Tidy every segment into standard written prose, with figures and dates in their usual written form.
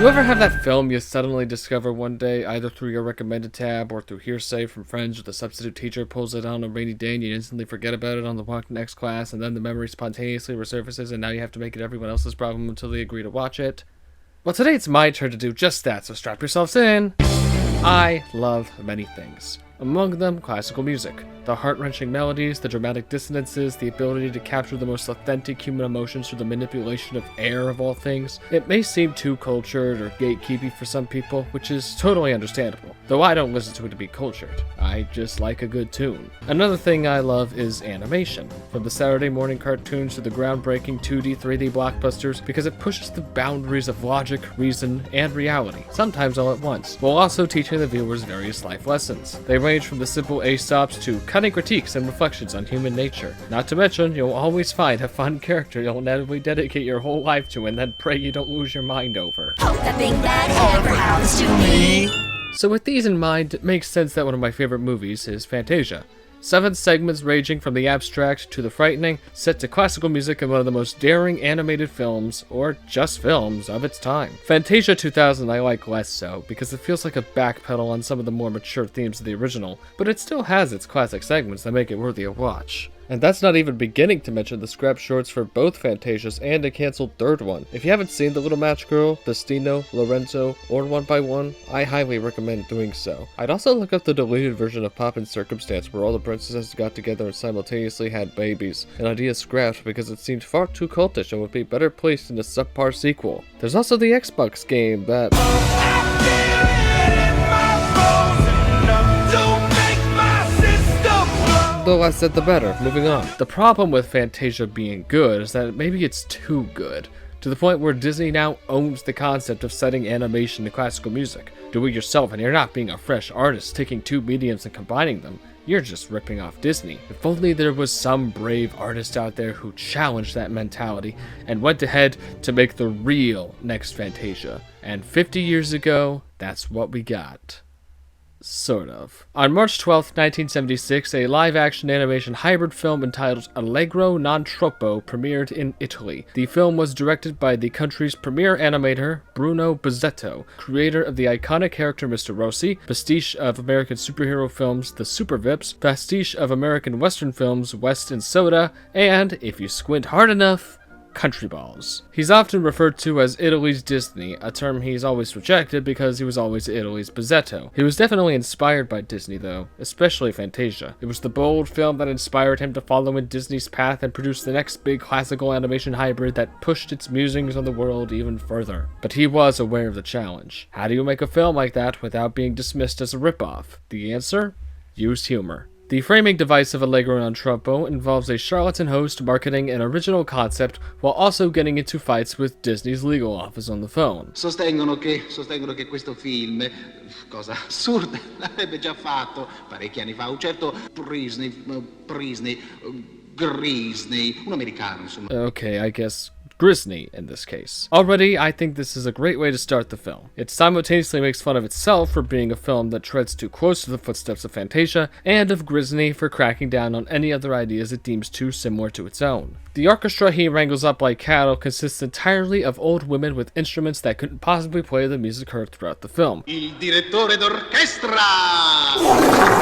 You ever have that film you suddenly discover one day, either through your recommended tab or through hearsay from friends, or the substitute teacher pulls it on a rainy day and you instantly forget about it on the walk to next class, and then the memory spontaneously resurfaces and now you have to make it everyone else's problem until they agree to watch it? Well, today it's my turn to do just that, so strap yourselves in. I love many things. Among them, classical music. The heart-wrenching melodies, the dramatic dissonances, the ability to capture the most authentic human emotions through the manipulation of air of all things. It may seem too cultured or gatekeepy for some people, which is totally understandable. Though I don't listen to it to be cultured. I just like a good tune. Another thing I love is animation. From the Saturday morning cartoons to the groundbreaking 2D, 3D blockbusters, because it pushes the boundaries of logic, reason, and reality, sometimes all at once, while also teaching the viewers various life lessons. They range from the simple Aesops to cutting critiques and reflections on human nature. Not to mention, you'll always find a fun character you'll inevitably dedicate your whole life to and then pray you don't lose your mind over. Hope nothing bad ever happens to me. So with these in mind, it makes sense that one of my favorite movies is Fantasia. 7 segments ranging from the abstract to the frightening, set to classical music in one of the most daring animated films, or just films, of its time. Fantasia 2000 I like less so, because it feels like a backpedal on some of the more mature themes of the original, but it still has its classic segments that make it worthy of watch. And that's not even beginning to mention the scrap shorts for both Fantasias and a cancelled third one. If you haven't seen The Little Match Girl, Destino, Lorenzo, or One by One, I highly recommend doing so. I'd also look up the deleted version of Pop and Circumstance where all the princesses got together and simultaneously had babies, an idea scrapped because it seemed far too cultish and would be better placed in a subpar sequel. There's also the Xbox game that... The less said the better. Moving on. The problem with Fantasia being good is that maybe it's too good, to the point where Disney now owns the concept of setting animation to classical music. Do it yourself and you're not being a fresh artist taking two mediums and combining them. You're just ripping off Disney. If only there was some brave artist out there who challenged that mentality and went ahead to make the real next Fantasia. And 50 years ago, that's what we got. Sort of. On March 12, 1976, a live-action animation hybrid film entitled Allegro non troppo premiered in Italy. The film was directed by the country's premier animator, Bruno Bozzetto, creator of the iconic character Mr. Rossi, pastiche of American superhero films The Super Vips, pastiche of American Western films West and Soda, and, if you squint hard enough, country balls. He's often referred to as Italy's Disney, a term he's always rejected because he was always Italy's Bozzetto. He was definitely inspired by Disney though, especially Fantasia. It was the bold film that inspired him to follow in Disney's path and produce the next big classical animation hybrid that pushed its musings on the world even further. But he was aware of the challenge. How do you make a film like that without being dismissed as a ripoff? The answer? Use humor. The framing device of Allegro non troppo involves a charlatan host marketing an original concept while also getting into fights with Disney's legal office on the phone. Sostengono che questo film, cosa assurda, l'avrebbe già fatto parecchi anni fa, un certo Grisney, un americano, insomma. Okay, I guess Grisney in this case. Already, I think this is a great way to start the film. It simultaneously makes fun of itself for being a film that treads too close to the footsteps of Fantasia, and of Grisney for cracking down on any other ideas it deems too similar to its own. The orchestra he wrangles up like cattle consists entirely of old women with instruments that couldn't possibly play the music heard throughout the film. Il direttore d'orchestra!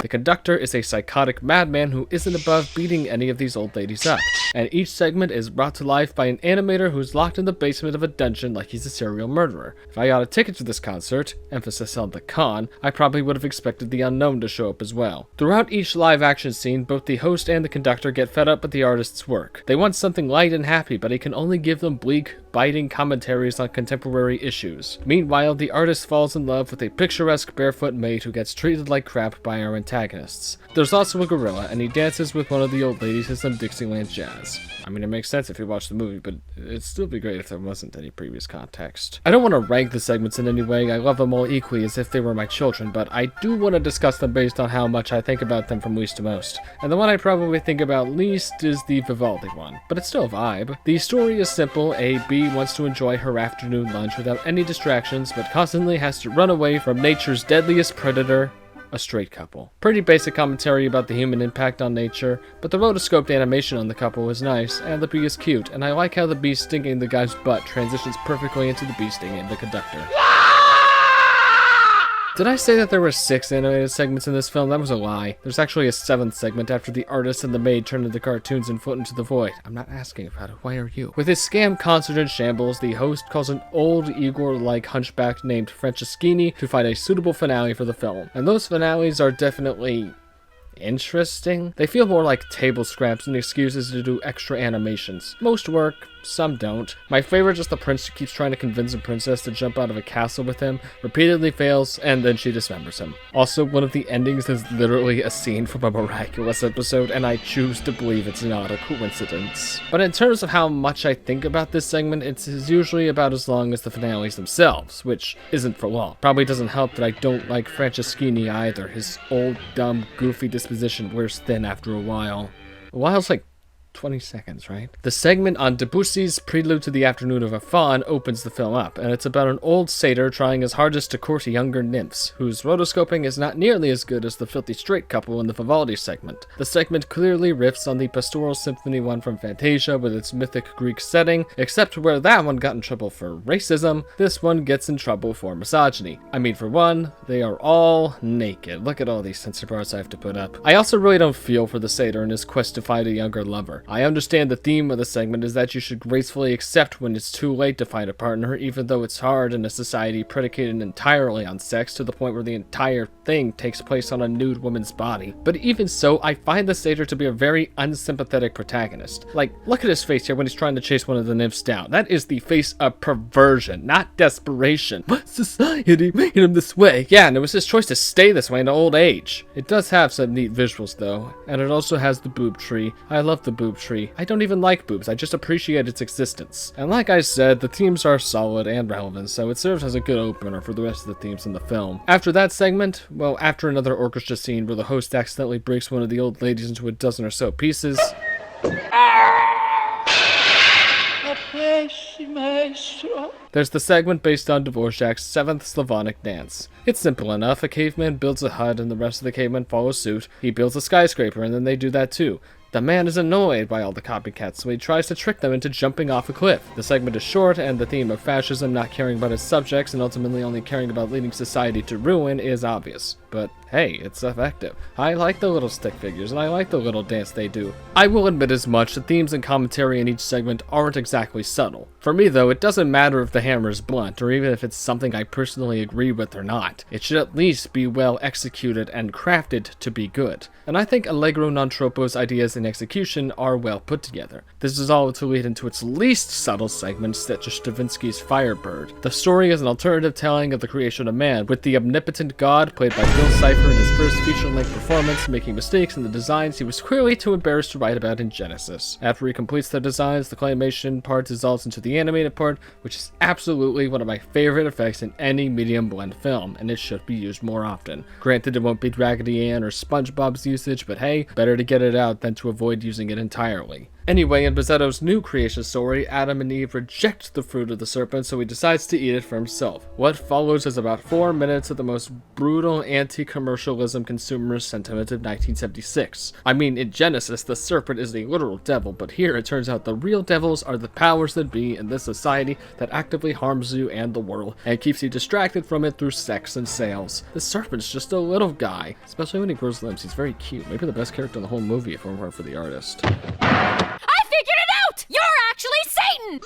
The conductor is a psychotic madman who isn't above beating any of these old ladies up, and each segment is brought to life by an animator who's locked in the basement of a dungeon like he's a serial murderer. If I got a ticket to this concert, emphasis on the con, I probably would have expected the unknown to show up as well. Throughout each live action scene, both the host and the conductor get fed up with the artist's work. They want something light and happy, but he can only give them bleak, biting commentaries on contemporary issues. Meanwhile, the artist falls in love with a picturesque barefoot maid who gets treated like crap by our antagonists. There's also a gorilla, and he dances with one of the old ladies to some Dixieland jazz. I mean, it makes sense if you watch the movie, but it'd still be great if there wasn't any previous context. I don't want to rank the segments in any way. I love them all equally as if they were my children, but I do want to discuss them based on how much I think about them from least to most. And the one I probably think about least is the Vivaldi one, but it's still a vibe. The story is simple. A bee wants to enjoy her afternoon lunch without any distractions, but constantly has to run away from nature's deadliest predator, a straight couple. Pretty basic commentary about the human impact on nature, but the rotoscoped animation on the couple was nice, and the bee is cute, and I like how the bee stinging the guy's butt transitions perfectly into the bee stinging the conductor. Did I say that there were 6 animated segments in this film? That was a lie. There's actually a 7th segment after the artist and the maid turn into cartoons and float into the void. I'm not asking about it. Why are you? With his scam concert in shambles, the host calls an old Igor-like hunchback named Franceschini to find a suitable finale for the film. And those finales are definitely interesting. They feel more like table scraps and excuses to do extra animations. Most work, some don't. My favorite is the prince who keeps trying to convince a princess to jump out of a castle with him, repeatedly fails, and then she dismembers him. Also, one of the endings is literally a scene from a Miraculous episode, and I choose to believe it's not a coincidence. But in terms of how much I think about this segment, it's usually about as long as the finales themselves, which isn't for long. Probably doesn't help that I don't like Franceschini either. His old, dumb, goofy disposition wears thin after a while. A while's like 20 seconds, right? The segment on Debussy's Prelude to the Afternoon of a Faun opens the film up, and it's about an old satyr trying his hardest to court younger nymphs, whose rotoscoping is not nearly as good as the filthy straight couple in the Vivaldi segment. The segment clearly riffs on the Pastoral Symphony one from Fantasia with its mythic Greek setting, except where that one got in trouble for racism, this one gets in trouble for misogyny. I mean, for one, they are all naked. Look at all these censor bars I have to put up. I also really don't feel for the satyr in his quest to find a younger lover. I understand the theme of the segment is that you should gracefully accept when it's too late to find a partner, even though it's hard in a society predicated entirely on sex to the point where the entire thing takes place on a nude woman's body. But even so, I find the satyr to be a very unsympathetic protagonist. Like, look at his face here when he's trying to chase one of the nymphs down. That is the face of perversion, not desperation. What society made him this way? Yeah, and it was his choice to stay this way into old age. It does have some neat visuals though, and it also has the boob tree. I love the boob tree. I don't even like boobs, I just appreciate its existence. And like I said, the themes are solid and relevant, so it serves as a good opener for the rest of the themes in the film. After that segment, well, after another orchestra scene where the host accidentally breaks one of the old ladies into a dozen or so pieces, there's the segment based on Dvorak's 7th Slavonic dance. It's simple enough. A caveman builds a hut and the rest of the cavemen follow suit. He builds a skyscraper and then they do that too. The man is annoyed by all the copycats, so he tries to trick them into jumping off a cliff. The segment is short, and the theme of fascism not caring about its subjects and ultimately only caring about leading society to ruin is obvious. But hey, it's effective. I like the little stick figures, and I like the little dance they do. I will admit as much, the themes and commentary in each segment aren't exactly subtle. For me though, it doesn't matter if the hammer is blunt, or even if it's something I personally agree with or not. It should at least be well executed and crafted to be good. And I think Allegro non troppo's ideas and execution are well put together. This is all to lead into its least subtle segment, such as Stravinsky's Firebird. The story is an alternative telling of the creation of man, with the omnipotent god, played by Bill Cipher in his first feature-length performance, making mistakes in the designs he was clearly too embarrassed to write about in Genesis. After he completes the designs, the claymation part dissolves into the animated part, which is absolutely one of my favorite effects in any medium blend film, and it should be used more often. Granted, it won't be Raggedy Ann or SpongeBob's usage, but hey, better to get it out than to avoid using it entirely. Anyway, in Bozzetto's new creation story, Adam and Eve reject the fruit of the serpent, so he decides to eat it for himself. What follows is about 4 minutes of the most brutal anti-commercialism consumerist sentiment of 1976. I mean, in Genesis, the serpent is a literal devil, but here it turns out the real devils are the powers that be in this society that actively harms you and the world, and keeps you distracted from it through sex and sales. The serpent's just a little guy, especially when he grows limbs. He's very cute, maybe the best character in the whole movie if it weren't for the artist. I figured it out! You're actually Satan!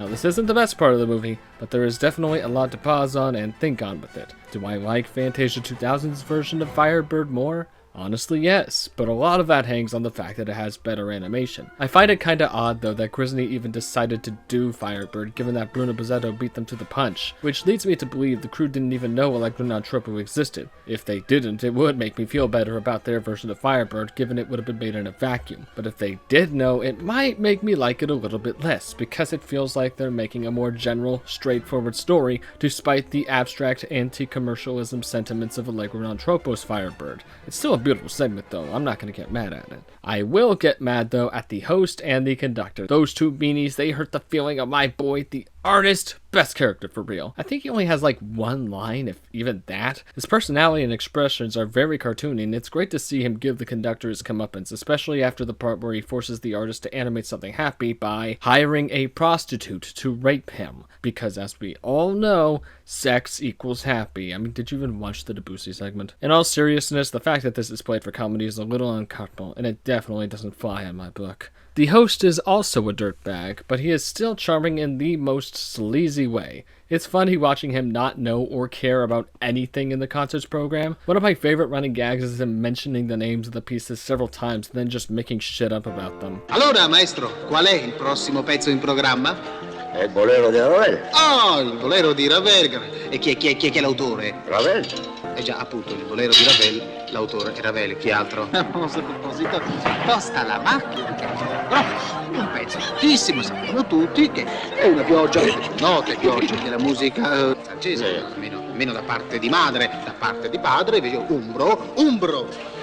Now, this isn't the best part of the movie, but there is definitely a lot to pause on and think on with it. Do I like Fantasia 2000's version of Firebird more? Honestly, yes, but a lot of that hangs on the fact that it has better animation. I find it kinda odd, though, that Grisney even decided to do Firebird, given that Bruno Bozzetto beat them to the punch, which leads me to believe the crew didn't even know Allegro non troppo existed. If they didn't, it would make me feel better about their version of Firebird, given it would have been made in a vacuum. But if they did know, it might make me like it a little bit less, because it feels like they're making a more general, straightforward story, despite the abstract anti-commercialism sentiments of Allegro non troppo's Firebird. It's still a beautiful segment though, I'm not gonna get mad at it. I will get mad though at the host and the conductor. Those two beanies, they hurt the feeling of my boy, the artist, best character for real. I think he only has like one line, if even that. His personality and expressions are very cartoony, and it's great to see him give the conductor his comeuppance, especially after the part where he forces the artist to animate something happy by hiring a prostitute to rape him. Because as we all know, sex equals happy. I mean, did you even watch the Debussy segment? In all seriousness, the fact that this is played for comedy is a little uncomfortable, and it definitely doesn't fly in my book. The host is also a dirtbag, but he is still charming in the most sleazy way. It's funny watching him not know or care about anything in the concerts program. One of my favorite running gags is him mentioning the names of the pieces several times, and then just making shit up about them. Allora, maestro, qual è il prossimo pezzo in programma? È il Bolero di Ravel. Oh, il Bolero di Ravel. E chi è l'autore? Ravel? Già, appunto, il Bolero di Ravel, l'autore è Ravel, chi altro? A proposito, tosta la macchina. Però un pezzo altissimo, sappiamo tutti che è una pioggia, note piogge, che la musica francese, almeno da parte di madre, da parte di padre, invece umbro.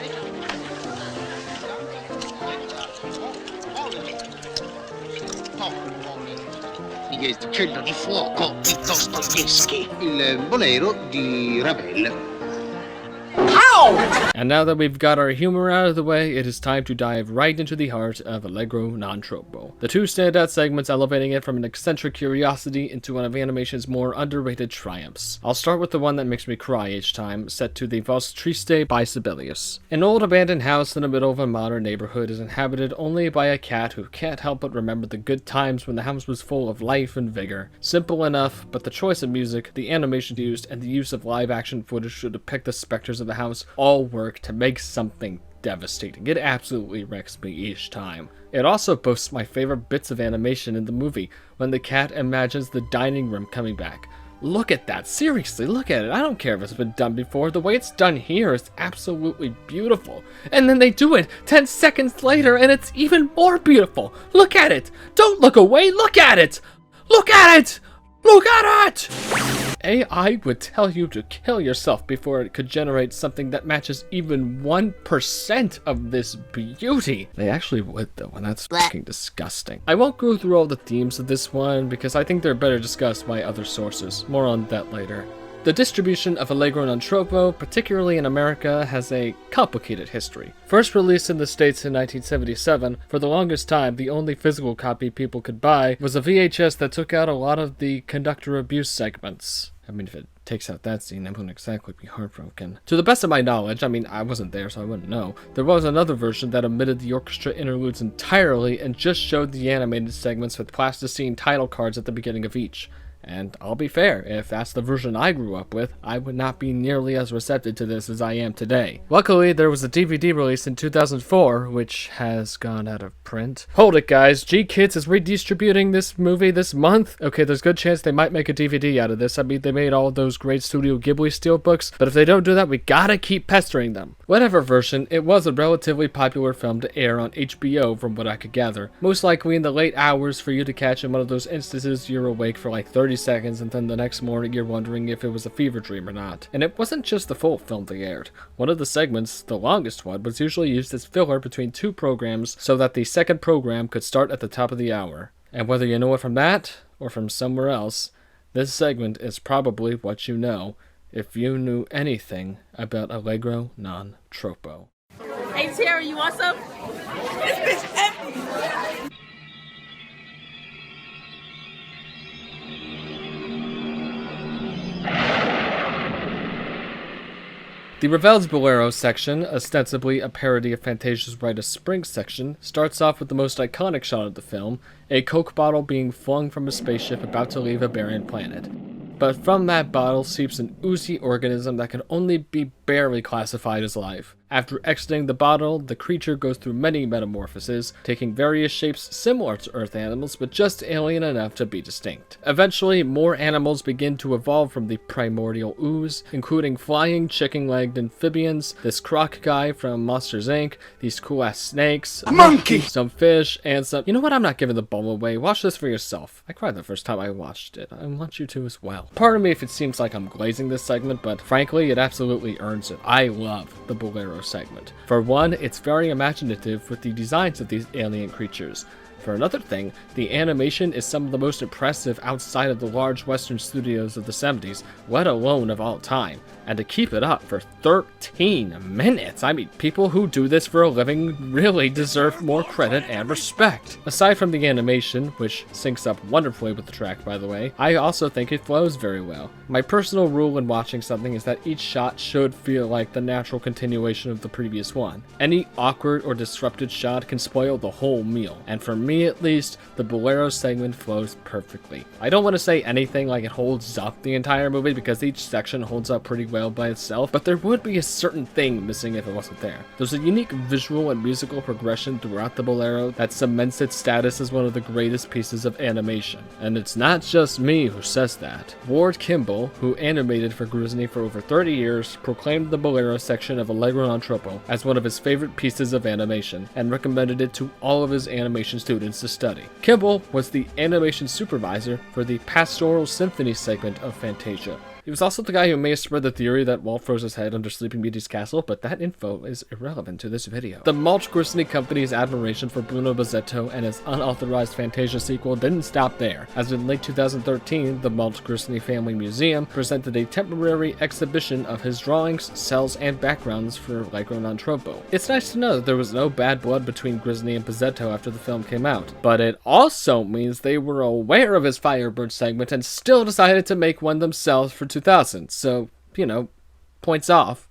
Cielo di fuoco di Dostoevsky. Il Bolero di Ravel. And now that we've got our humor out of the way, it is time to dive right into the heart of Allegro non troppo. The two standout segments elevating it from an eccentric curiosity into one of animation's more underrated triumphs. I'll start with the one that makes me cry each time, set to the Valse Triste by Sibelius. An old abandoned house in the middle of a modern neighborhood is inhabited only by a cat who can't help but remember the good times when the house was full of life and vigor. Simple enough, but the choice of music, the animation used, and the use of live action footage to depict the specters of the house all work to make something devastating. It absolutely wrecks me each time. It also boasts my favorite bits of animation in the movie, when the cat imagines the dining room coming back. Look at that, seriously, look at it. I don't care if it's been done before, the way it's done here is absolutely beautiful. And then they do it 10 seconds later and it's even more beautiful. Look at it! Don't look away, look at it! Look at it! Look at it! AI would tell you to kill yourself before it could generate something that matches even 1% of this beauty. They actually would though, and that's fucking disgusting. I won't go through all the themes of this one because I think they're better discussed by other sources. More on that later. The distribution of Allegro non troppo, particularly in America, has a complicated history. First released in the States in 1977, for the longest time the only physical copy people could buy was a VHS that took out a lot of the conductor abuse segments. I mean, if it takes out that scene, I wouldn't exactly be heartbroken. To the best of my knowledge, I mean, I wasn't there so I wouldn't know, there was another version that omitted the orchestra interludes entirely and just showed the animated segments with plasticine title cards at the beginning of each. And I'll be fair, if that's the version I grew up with, I would not be nearly as receptive to this as I am today. Luckily, there was a DVD release in 2004, which has gone out of print. Hold it guys, G-Kids is redistributing this movie this month? Okay, there's a good chance they might make a DVD out of this. I mean, they made all those great Studio Ghibli steelbooks, but if they don't do that, we gotta keep pestering them. Whatever version, it was a relatively popular film to air on HBO from what I could gather. Most likely in the late hours for you to catch in one of those instances you're awake for like 30 seconds and then the next morning you're wondering if it was a fever dream or not. And it wasn't just the full film they aired. One of the segments, the longest one, was usually used as filler between two programs so that the second program could start at the top of the hour. And whether you know it from that or from somewhere else, this segment is probably what you know if you knew anything about Allegro non troppo. Hey Terry, you want some? This bitch empty! The Ravel's Bolero section, ostensibly a parody of Fantasia's Rite of Spring section, starts off with the most iconic shot of the film, a Coke bottle being flung from a spaceship about to leave a barren planet. But from that bottle seeps an oozy organism that can only be barely classified as life. After exiting the bottle, the creature goes through many metamorphoses, taking various shapes similar to Earth animals, but just alien enough to be distinct. Eventually, more animals begin to evolve from the primordial ooze, including flying, chicken-legged amphibians, this croc guy from Monsters Inc., these cool-ass snakes, a monkey, some fish, and some... You know what? I'm not giving the ball away. Watch this for yourself. I cried the first time I watched it. I want you to as well. Pardon me if it seems like I'm glazing this segment, but frankly, it absolutely earns it. I love the Bolero segment. For one, it's very imaginative with the designs of these alien creatures. For another thing, the animation is some of the most impressive outside of the large Western studios of the 70s, let alone of all time. And to keep it up for 13 minutes, I mean, people who do this for a living really deserve more credit and respect. Aside from the animation, which syncs up wonderfully with the track by the way, I also think it flows very well. My personal rule when watching something is that each shot should feel like the natural continuation of the previous one. Any awkward or disrupted shot can spoil the whole meal, and for me at least, the Bolero segment flows perfectly. I don't want to say anything like it holds up the entire movie because each section holds up pretty well by itself, but there would be a certain thing missing if it wasn't there. There's a unique visual and musical progression throughout the Bolero that cements its status as one of the greatest pieces of animation. And it's not just me who says that. Ward Kimball, who animated for Disney for over 30 years, proclaimed the Bolero section of Allegro non troppo as one of his favorite pieces of animation, and recommended it to all of his animation students to study. Kimball was the animation supervisor for the Pastoral Symphony segment of Fantasia. He was also the guy who may have spread the theory that Walt froze his head under Sleeping Beauty's castle, but that info is irrelevant to this video. The Walt Disney Company's admiration for Bruno Bozzetto and his unauthorized Fantasia sequel didn't stop there, as in late 2013, the Walt Disney Family Museum presented a temporary exhibition of his drawings, cells, and backgrounds for Allegro non troppo. It's nice to know that there was no bad blood between Disney and Bozzetto after the film came out, but it also means they were aware of his Firebird segment and still decided to make one themselves for 2000, so, you know, points off.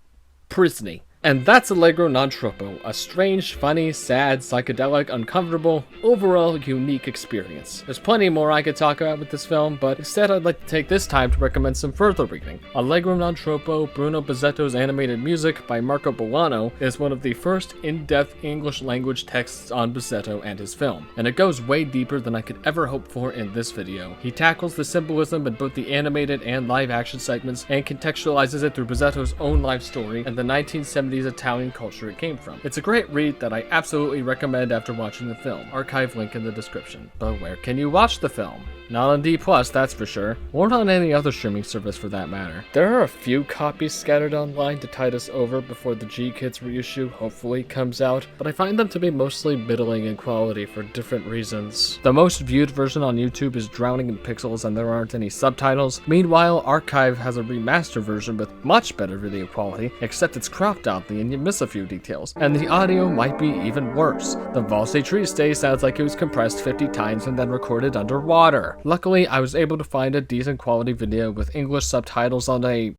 Disney. And that's Allegro non troppo, a strange, funny, sad, psychedelic, uncomfortable, overall unique experience. There's plenty more I could talk about with this film, but instead I'd like to take this time to recommend some further reading. Allegro non troppo, Bruno Bozzetto's animated music by Marco Bolano is one of the first in-depth English language texts on Bozzetto and his film, and it goes way deeper than I could ever hope for in this video. He tackles the symbolism in both the animated and live-action segments and contextualizes it through Bozzetto's own life story and the 1970s Italian culture it came from. It's a great read that I absolutely recommend after watching the film. Archive link in the description. But where can you watch the film? Not on D+, that's for sure. Or on any other streaming service for that matter. There are a few copies scattered online to tide us over before the G-Kids reissue hopefully comes out, but I find them to be mostly middling in quality for different reasons. The most viewed version on YouTube is drowning in pixels and there aren't any subtitles. Meanwhile, Archive has a remastered version with much better video quality, except it's cropped oddly and you miss a few details. And the audio might be even worse. The Valse Triste sounds like it was compressed 50 times and then recorded underwater. Luckily, I was able to find a decent quality video with English subtitles on a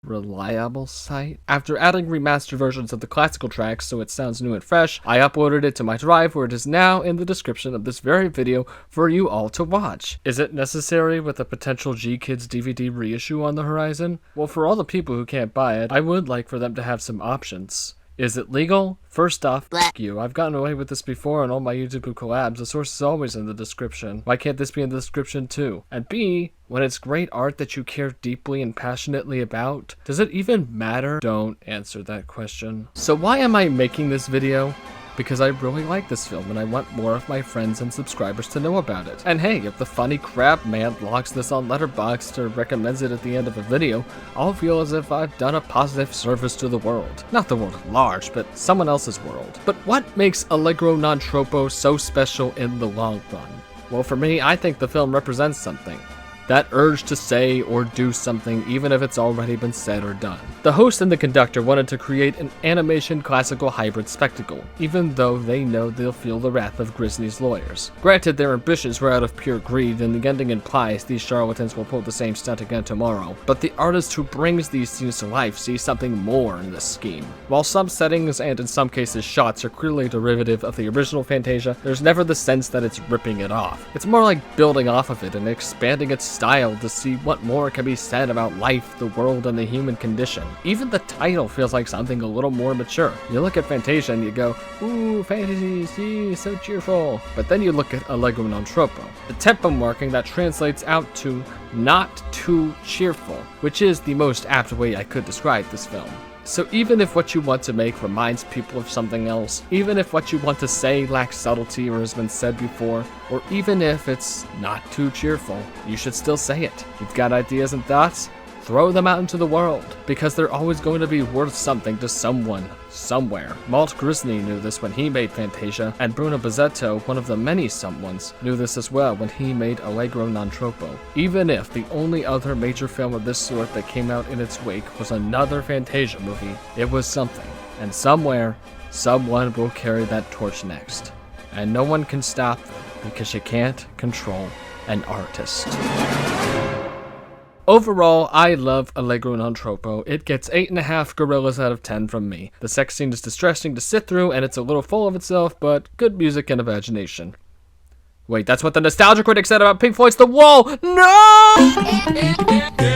reliable site. After adding remastered versions of the classical tracks so it sounds new and fresh, I uploaded it to my drive where it is now in the description of this very video for you all to watch. Is it necessary with a potential G-Kids DVD reissue on the horizon? Well, for all the people who can't buy it, I would like for them to have some options. Is it legal? First off, f*** you. I've gotten away with this before on all my YouTube collabs. The source is always in the description. Why can't this be in the description too? And B, when it's great art that you care deeply and passionately about, does it even matter? Don't answer that question. So why am I making this video? Because I really like this film and I want more of my friends and subscribers to know about it. And hey, if the funny crap man logs this on Letterboxd or recommends it at the end of a video, I'll feel as if I've done a positive service to the world. Not the world at large, but someone else's world. But what makes Allegro non troppo so special in the long run? Well, for me, I think the film represents something. That urge to say or do something even if it's already been said or done. The host and the conductor wanted to create an animation classical hybrid spectacle, even though they know they'll feel the wrath of Disney's lawyers. Granted, their ambitions were out of pure greed, and the ending implies these charlatans will pull the same stunt again tomorrow, but the artist who brings these scenes to life sees something more in this scheme. While some settings and in some cases shots are clearly derivative of the original Fantasia, there's never the sense that it's ripping it off. It's more like building off of it and expanding its style to see what more can be said about life, the world, and the human condition. Even the title feels like something a little more mature. You look at Fantasia and you go, ooh, fantasy, see, so cheerful. But then you look at Allegro non troppo, the tempo marking that translates out to not too cheerful, which is the most apt way I could describe this film. So even if what you want to make reminds people of something else, even if what you want to say lacks subtlety or has been said before, or even if it's not too cheerful, you should still say it. You've got ideas and thoughts? throw them out into the world, because they're always going to be worth something to someone, somewhere. Walt Disney knew this when he made Fantasia, and Bruno Bozzetto, one of the many someones, knew this as well when he made Allegro non troppo. Even if the only other major film of this sort that came out in its wake was another Fantasia movie, it was something, and somewhere, someone will carry that torch next. And no one can stop them, because you can't control an artist. Overall, I love Allegro non troppo. It gets 8.5 gorillas out of 10 from me. The sex scene is distressing to sit through, and it's a little full of itself, but good music and imagination. Wait, that's what the nostalgia critic said about Pink Floyd's The Wall! No!